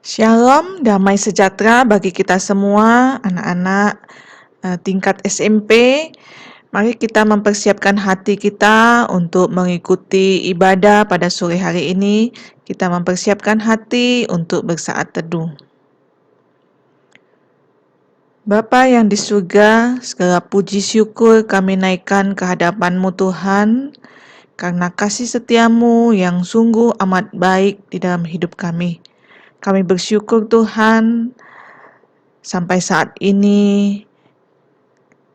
Shalom, damai sejahtera bagi kita semua, anak-anak tingkat SMP. Mari kita mempersiapkan hati kita untuk mengikuti ibadah pada sore hari ini. Kita mempersiapkan hati untuk bersaat teduh. Bapa yang di surga, segala puji syukur kami naikkan ke hadapan-Mu Tuhan, karena kasih setiamu yang sungguh amat baik di dalam hidup kami. Kami bersyukur Tuhan, sampai saat ini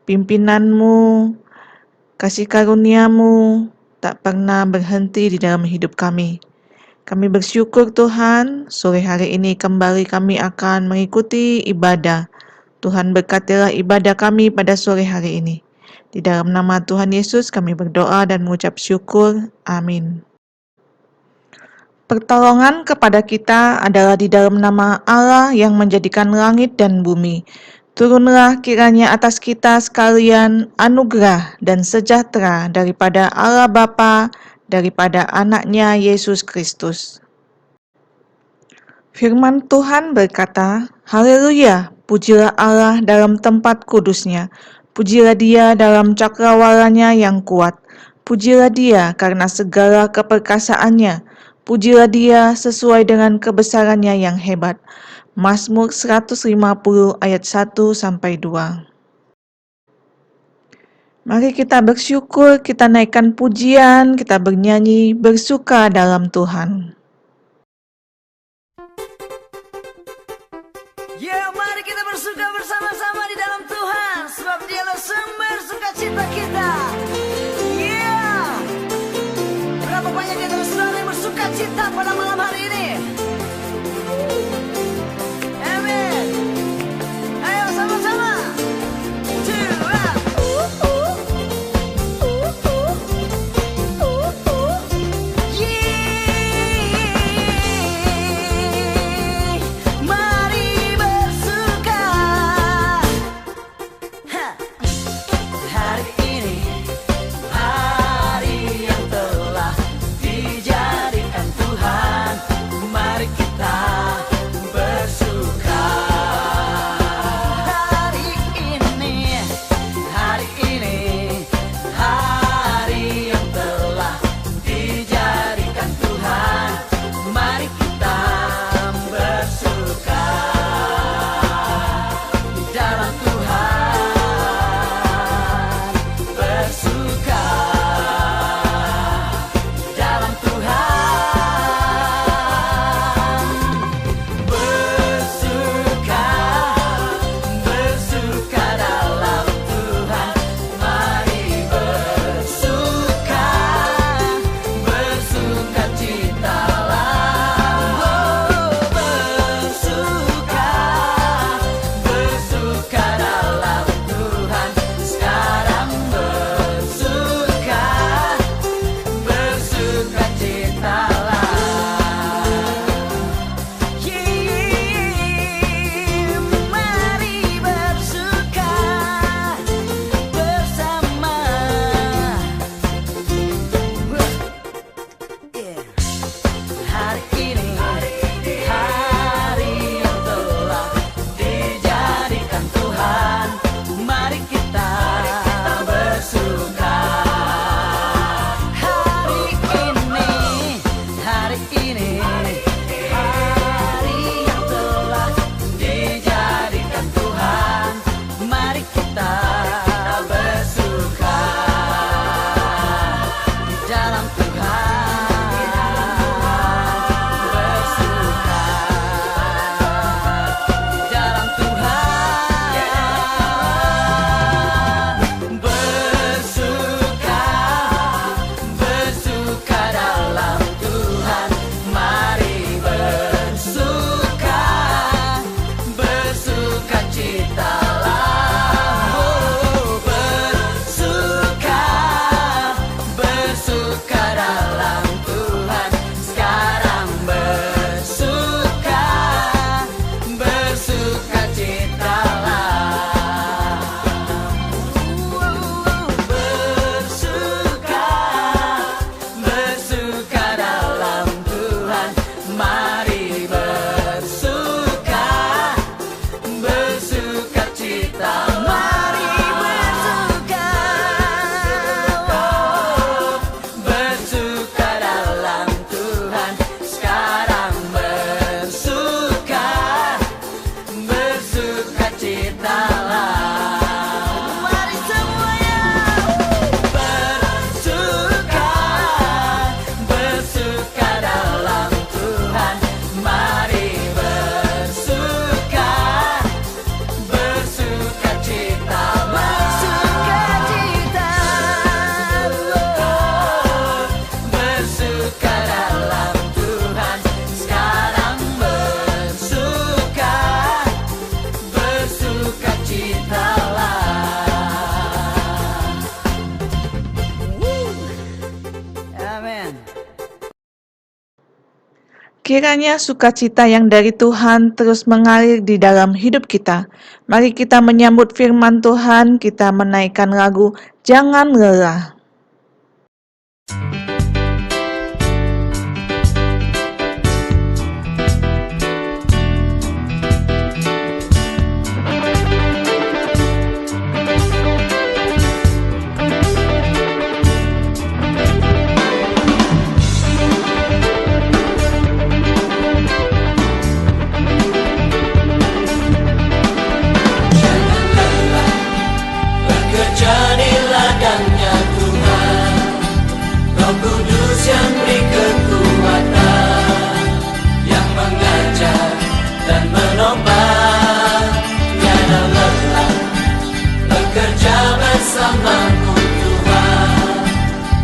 pimpinan-Mu, kasih karunia-Mu tak pernah berhenti di dalam hidup kami. Kami bersyukur Tuhan, sore hari ini kembali kami akan mengikuti ibadah. Tuhan berkatilah ibadah kami pada sore hari ini. Di dalam nama Tuhan Yesus kami berdoa dan mengucap syukur. Amin. Pertolongan kepada kita adalah di dalam nama Allah yang menjadikan langit dan bumi. Turunlah kiranya atas kita sekalian anugerah dan sejahtera daripada Allah Bapa, daripada anaknya Yesus Kristus. Firman Tuhan berkata, Haleluya, pujilah Allah dalam tempat kudusnya, pujilah Dia dalam cakrawalanya yang kuat, pujilah Dia karena segala keperkasaannya, pujilah Dia sesuai dengan kebesarannya yang hebat. Mazmur 150 ayat 1-2. Mari kita bersyukur, kita naikkan pujian, kita bernyanyi, bersuka dalam Tuhan. Ya, mari kita bersuka bersama-sama di dalam Tuhan, sebab Dialah sumber sukacita kita. Ya, berapa banyak di antara saudara yang bersukacita pada malam hari ini? Amin. Ayo sama-sama. Hari ini Kiranya sukacita yang dari Tuhan terus mengalir di dalam hidup kita. Mari kita menyambut firman Tuhan, kita menaikkan lagu Jangan Lelah. Bekerja di ladangnya Tuhan, Roh Kudus yang beri kekuatan, yang mengajar dan menopang. Tiada lelah bekerja bersamamu Tuhan,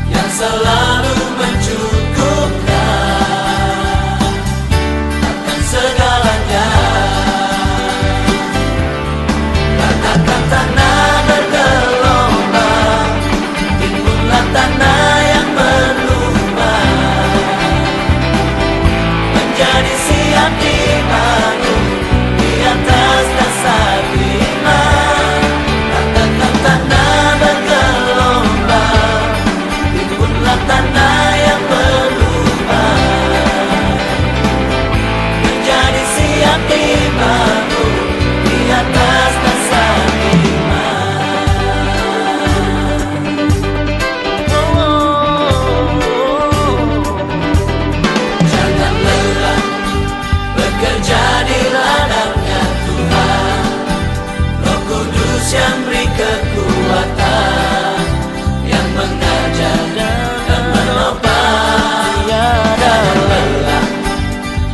yang selalu mencukupkan akan segalanya. Ratakan tanah bergelombang, timbullah tanah yang berlubang, menjadi siap dibangun di atas dasar iman. Ratakan tanah bergelombang, timbullah tanah yang berlubang, menjadi siap dibangun di atas dasar Jangan lelah bekerja di ladangnya Tuhan, Roh Kudus yang beri kekuatan, yang mengajar dan menopang. Tiada lelah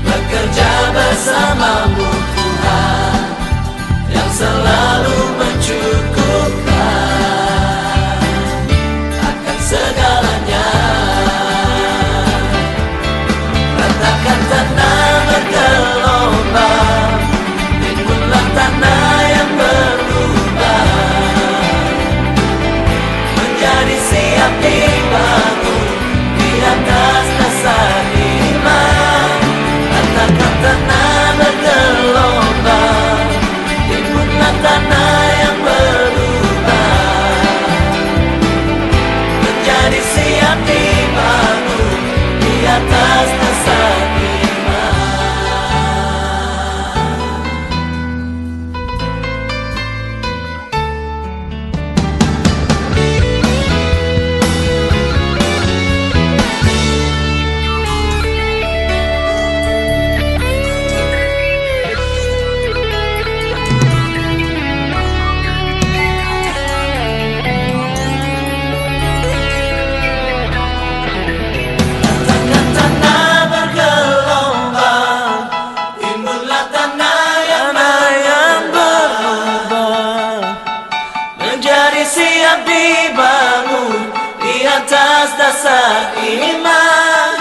bekerja bersamamu Tuhan, yang selalu mencukupkan akan segalanya. Ratakan tanah bergelombang, timbullah tanah yang berlubang, menjadi siap dibangun di atas dasar iman. Ratakan tanah bergelombang, timbullah tanah yang berlubang, menjadi siap dibangun di atas dasar iman. Ratakan tanah bergelombang, timbullah tanah yang berlubang, menjadi siap dibangun di atas dasar iman.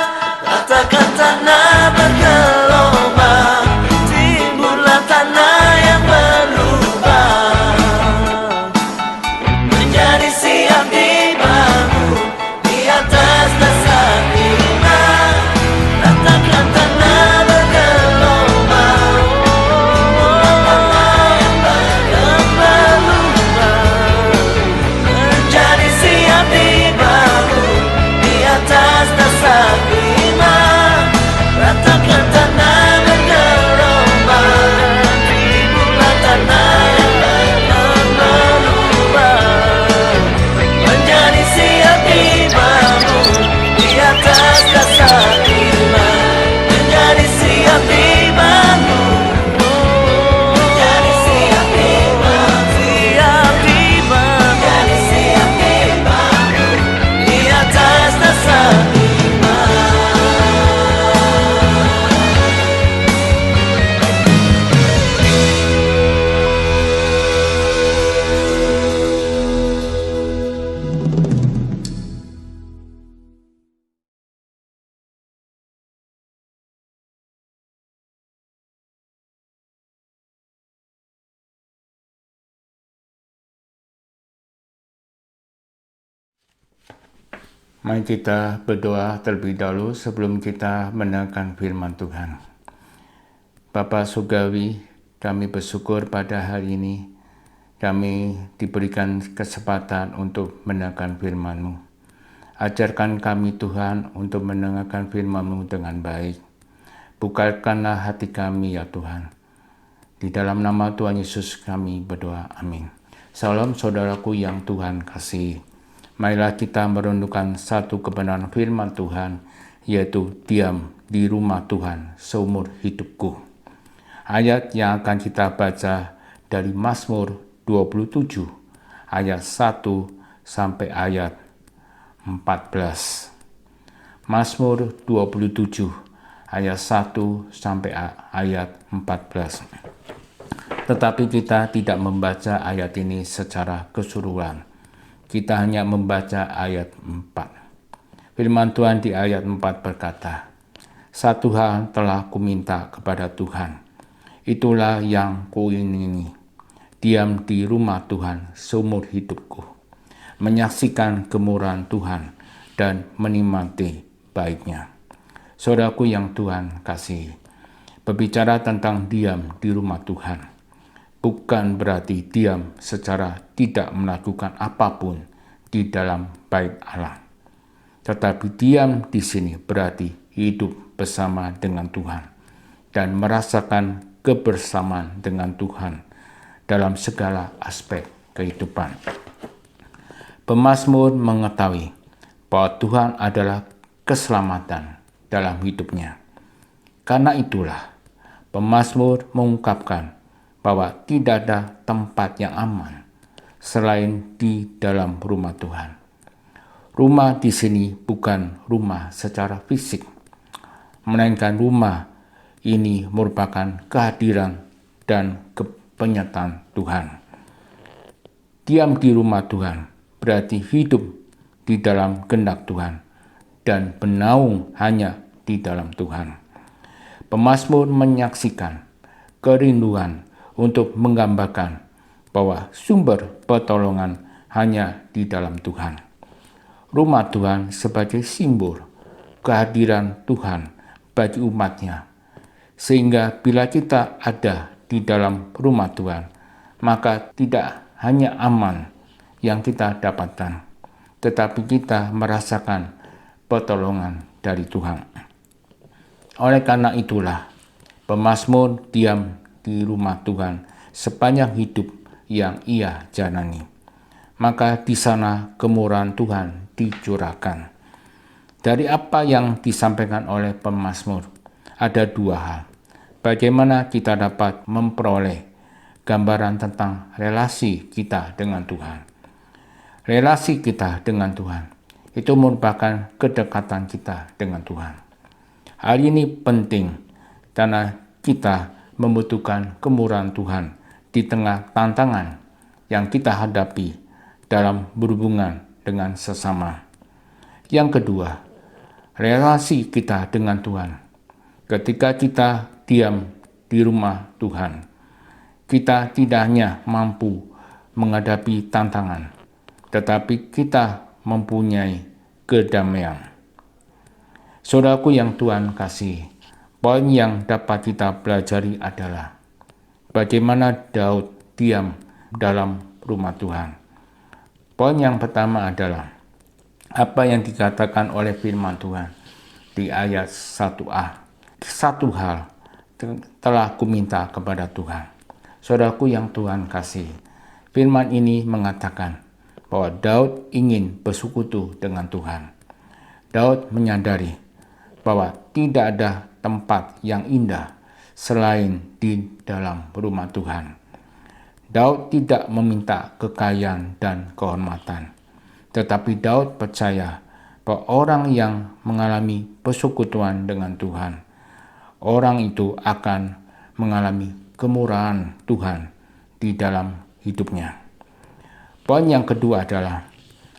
Ratakan tanah bergelombang, timbullah tanah yang berlubang, menjadi siap dibangun di atas dasar iman. Ratakan tanah bergelombang, tanah yang berlubang, menjadi siap dibangun di atas dasar iman. Ratakan tanah bergelombang, timbullah tanah yang berlubang, menjadi siap dibangun di atas dasar iman. Menjadi siap dibangun, menjadi siap dibangun, menjadi siap dibangun di atas dasar iman. Mari kita berdoa terlebih dahulu sebelum kita mendengarkan firman Tuhan. Bapa Surgawi, kami bersyukur pada hari ini kami diberikan kesempatan untuk mendengarkan firman-Mu. Ajarkan kami Tuhan untuk mendengarkan firman-Mu dengan baik. Bukakanlah hati kami ya Tuhan. Di dalam nama Tuhan Yesus kami berdoa, amin. Salam saudaraku yang Tuhan kasih. Marilah kita merenungkan satu kebenaran firman Tuhan, yaitu diam di rumah Tuhan seumur hidupku. Ayat yang akan kita baca dari Mazmur 27, ayat 1 sampai ayat 14. Mazmur 27, ayat 1 sampai ayat 14. Tetapi kita tidak membaca ayat ini secara keseluruhan. Kita hanya membaca ayat 4. Firman Tuhan di ayat 4 berkata, "Satu hal telah kuminta kepada Tuhan, itulah yang kuingini, diam di rumah Tuhan seumur hidupku, menyaksikan kemurahan Tuhan dan menikmati baiknya." Saudaraku yang Tuhan kasih, berbicara tentang diam di rumah Tuhan bukan berarti diam secara tidak melakukan apapun di dalam bait Allah. Tetapi diam di sini berarti hidup bersama dengan Tuhan dan merasakan kebersamaan dengan Tuhan dalam segala aspek kehidupan. Pemazmur mengetahui bahwa Tuhan adalah keselamatan dalam hidupnya. Karena itulah pemazmur mengungkapkan bahwa tidak ada tempat yang aman selain di dalam rumah Tuhan. Rumah di sini bukan rumah secara fisik, melainkan rumah ini merupakan kehadiran dan penyertaan Tuhan. Diam di rumah Tuhan berarti hidup di dalam kehendak Tuhan dan bernaung hanya di dalam Tuhan. Pemazmur menyaksikan kerinduan untuk menggambarkan bahwa sumber pertolongan hanya di dalam Tuhan. Rumah Tuhan sebagai simbol kehadiran Tuhan bagi umatnya. Sehingga bila kita ada di dalam rumah Tuhan, maka tidak hanya aman yang kita dapatkan, tetapi kita merasakan pertolongan dari Tuhan. Oleh karena itulah, pemazmur diam di rumah Tuhan sepanjang hidup yang ia jalani. Maka di sana kemurahan Tuhan dicurahkan. Dari apa yang disampaikan oleh pemazmur, ada dua hal. Bagaimana kita dapat memperoleh gambaran tentang relasi kita dengan Tuhan. Relasi kita dengan Tuhan itu merupakan kedekatan kita dengan Tuhan. Hal ini penting karena kita membutuhkan kemurahan Tuhan di tengah tantangan yang kita hadapi dalam berhubungan dengan sesama. Yang kedua, relasi kita dengan Tuhan. Ketika kita diam di rumah Tuhan, kita tidak hanya mampu menghadapi tantangan, tetapi kita mempunyai kedamaian. Saudaraku yang Tuhan kasih, poin yang dapat kita pelajari adalah bagaimana Daud diam dalam rumah Tuhan. Poin yang pertama adalah apa yang dikatakan oleh firman Tuhan di ayat 1a. Satu hal telah kuminta kepada Tuhan. Saudaraku yang Tuhan kasih, firman ini mengatakan bahwa Daud ingin bersekutu dengan Tuhan. Daud menyadari bahwa tidak ada tempat yang indah selain di dalam rumah Tuhan. Daud tidak meminta kekayaan dan kehormatan, tetapi Daud percaya bahwa orang yang mengalami persekutuan dengan Tuhan, orang itu akan mengalami kemurahan Tuhan di dalam hidupnya. Poin yang kedua adalah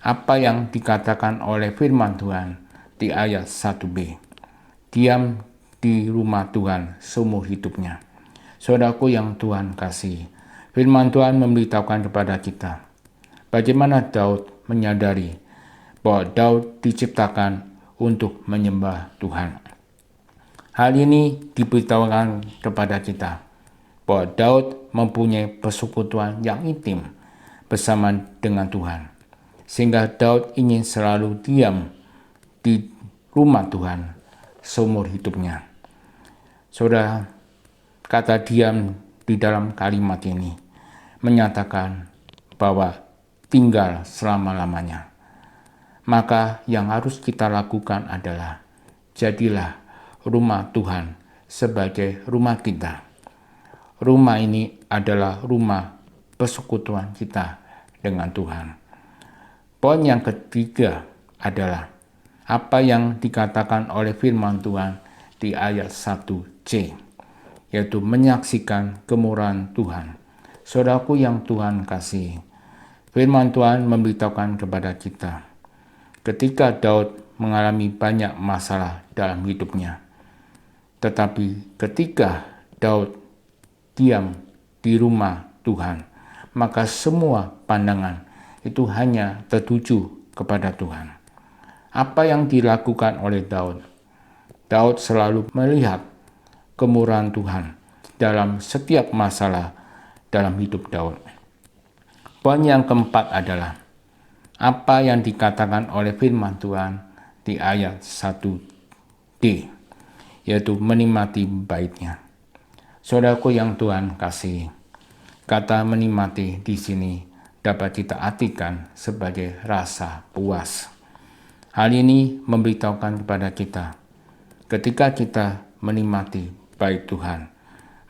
apa yang dikatakan oleh firman Tuhan di ayat 1b. Diam di rumah Tuhan seumur hidupnya. Saudaraku yang Tuhan kasih, firman Tuhan memberitahukan kepada kita bagaimana Daud menyadari bahwa Daud diciptakan untuk menyembah Tuhan. Hal ini diberitahukan kepada kita bahwa Daud mempunyai persekutuan yang intim bersama dengan Tuhan, sehingga Daud ingin selalu diam di rumah Tuhan seumur hidupnya. Saudara, kata diam di dalam kalimat ini menyatakan bahwa tinggal selama-lamanya. Maka yang harus kita lakukan adalah jadilah rumah Tuhan sebagai rumah kita. Rumah ini adalah rumah persekutuan kita dengan Tuhan. Poin yang ketiga adalah apa yang dikatakan oleh firman Tuhan di ayat 1c, yaitu menyaksikan kemurahan Tuhan. Saudaraku yang Tuhan kasih, firman Tuhan memberitahukan kepada kita, ketika Daud mengalami banyak masalah dalam hidupnya, tetapi ketika Daud diam di rumah Tuhan, maka semua pandangan itu hanya tertuju kepada Tuhan. Apa yang dilakukan oleh Daud? Daud selalu melihat kemurahan Tuhan dalam setiap masalah dalam hidup Daud. Poin yang keempat adalah apa yang dikatakan oleh firman Tuhan di ayat 1d, yaitu menikmati baitnya. Saudaraku yang Tuhan kasih, kata menikmati di sini dapat kita artikan sebagai rasa puas. Hal ini memberitahukan kepada kita, ketika kita menikmati bait Tuhan,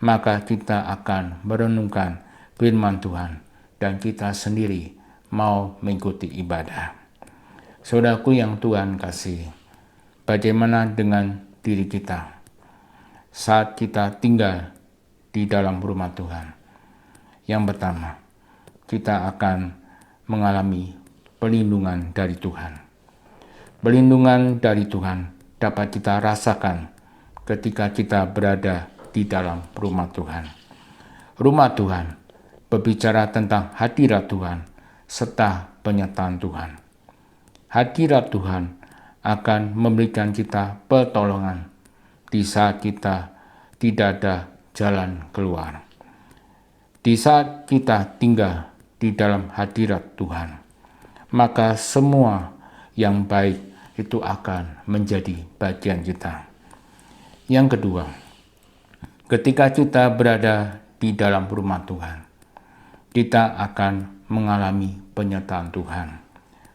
maka kita akan merenungkan firman Tuhan dan kita sendiri mau mengikuti ibadah. Saudaraku yang Tuhan kasih, bagaimana dengan diri kita saat kita tinggal di dalam rumah Tuhan? Yang pertama, kita akan mengalami perlindungan dari Tuhan. Perlindungan dari Tuhan dapat kita rasakan ketika kita berada di dalam rumah Tuhan. Rumah Tuhan berbicara tentang hadirat Tuhan serta penyertaan Tuhan. Hadirat Tuhan akan memberikan kita pertolongan di saat kita tidak ada jalan keluar. Di saat kita tinggal di dalam hadirat Tuhan, maka semua yang baik itu akan menjadi bagian kita. Yang kedua, ketika kita berada di dalam rumah Tuhan, kita akan mengalami penyertaan Tuhan.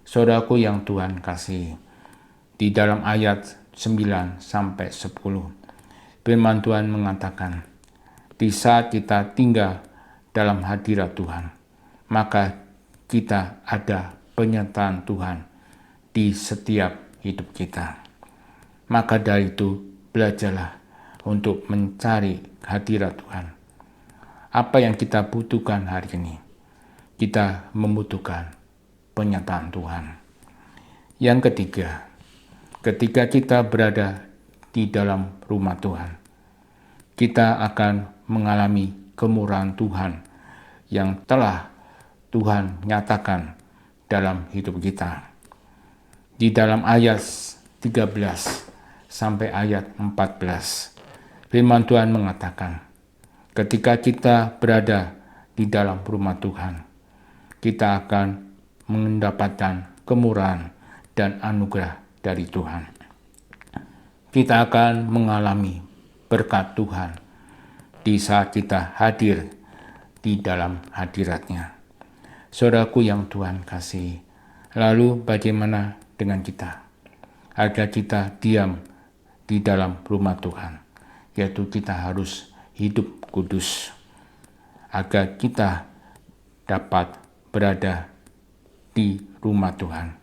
Saudaraku yang Tuhan kasih, di dalam ayat 9-10, firman Tuhan mengatakan, di saat kita tinggal dalam hadirat Tuhan, maka kita ada penyertaan Tuhan di setiap hidup kita. Maka dari itu, belajarlah untuk mencari hadirat Tuhan. Apa yang kita butuhkan hari ini? Kita membutuhkan penyertaan Tuhan. Yang ketiga, ketika kita berada di dalam rumah Tuhan, kita akan mengalami kemurahan Tuhan yang telah Tuhan nyatakan dalam hidup kita. Di dalam ayat 13 sampai ayat 14, firman Tuhan mengatakan, ketika kita berada di dalam rumah Tuhan, kita akan mendapatkan kemurahan dan anugerah dari Tuhan. Kita akan mengalami berkat Tuhan di saat kita hadir di dalam hadirat-Nya. Saudaraku yang Tuhan kasih, lalu bagaimana dengan kita? Agar kita diam di dalam rumah Tuhan, yaitu kita harus hidup kudus, agar kita dapat berada di rumah Tuhan.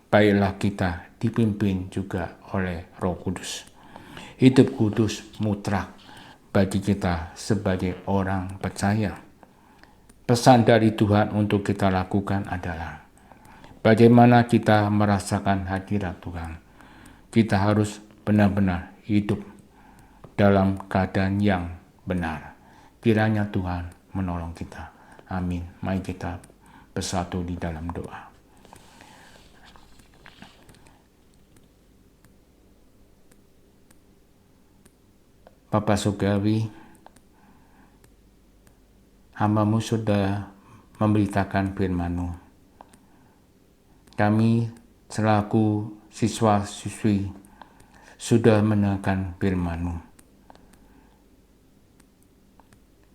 Baiklah kita dipimpin juga oleh Roh Kudus. Hidup kudus mutlak bagi kita sebagai orang percaya. Pesan dari Tuhan untuk kita lakukan adalah bagaimana kita merasakan hadirat Tuhan. Kita harus benar-benar hidup dalam keadaan yang benar. Kiranya Tuhan menolong kita. Amin. Mari kita bersatu di dalam doa. Bapa Surgawi, hamba-Mu sudah memberitakan firman-Mu. Kami selaku siswa-siswi sudah mendengarkan firman-Mu.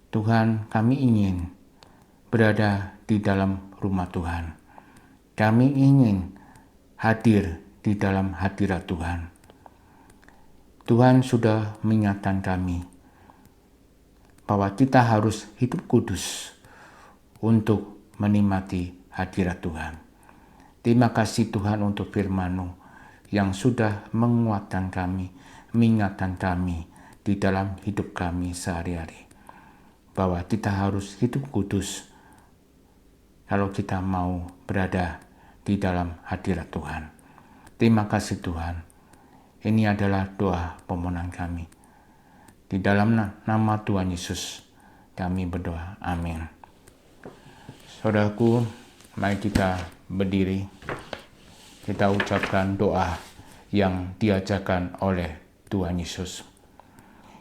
Tuhan, kami ingin berada di dalam rumah Tuhan. Kami ingin hadir di dalam hadirat Tuhan. Tuhan sudah mengingatkan kami bahwa kita harus hidup kudus untuk menikmati hadirat Tuhan. Terima kasih Tuhan untuk firman-Mu yang sudah menguatkan kami, mengingatkan kami di dalam hidup kami sehari-hari. Bahwa kita harus hidup kudus kalau kita mau berada di dalam hadirat Tuhan. Terima kasih Tuhan. Ini adalah doa permohonan kami. Di dalam nama Tuhan Yesus kami berdoa. Amin. Saudaraku, mari kita berdiri. Kita ucapkan doa yang diajarkan oleh Tuhan Yesus,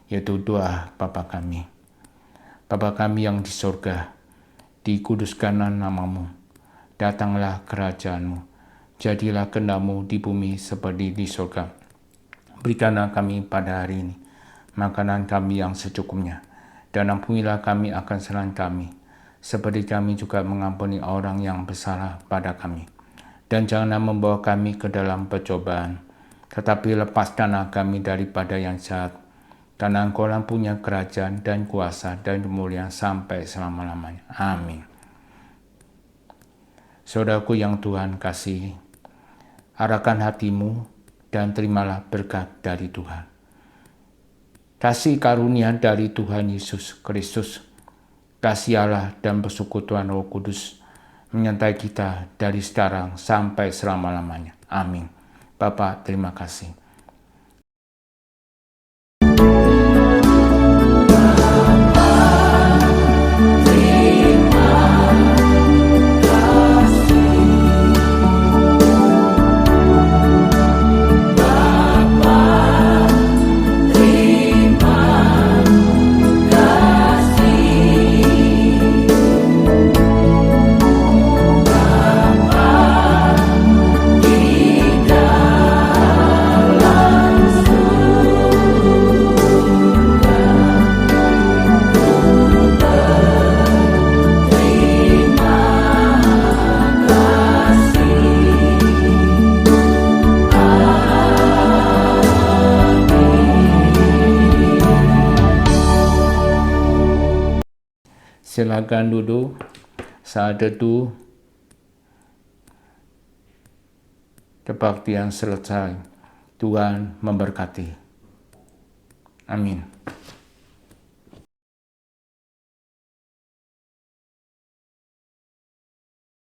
yaitu doa Bapa kami. Bapa kami yang di surga, dikuduskanlah nama-Mu, datanglah kerajaan-Mu, jadilah kehendak-Mu di bumi seperti di surga. Berikanlah kami pada hari ini makanan kami yang secukupnya, dan ampunilah kami akan kesalahan kami, seperti kami juga mengampuni orang yang bersalah pada kami. Dan janganlah membawa kami ke dalam percobaan, tetapi lepaskanlah kami daripada yang jahat, karena Engkau-lah punya kerajaan dan kuasa dan kemuliaan sampai selama-lamanya. Amin. Saudaraku yang Tuhan kasihi, arahkan hatimu dan terimalah berkat dari Tuhan. Kasih karunia dari Tuhan Yesus Kristus, kasih Allah dan persekutuan Roh Kudus menyertai kita dari sekarang sampai selama-lamanya. Amin. Bapa, terima kasih. Silakan duduk. Saat itu kebaktian selesai. Tuhan memberkati. Amin.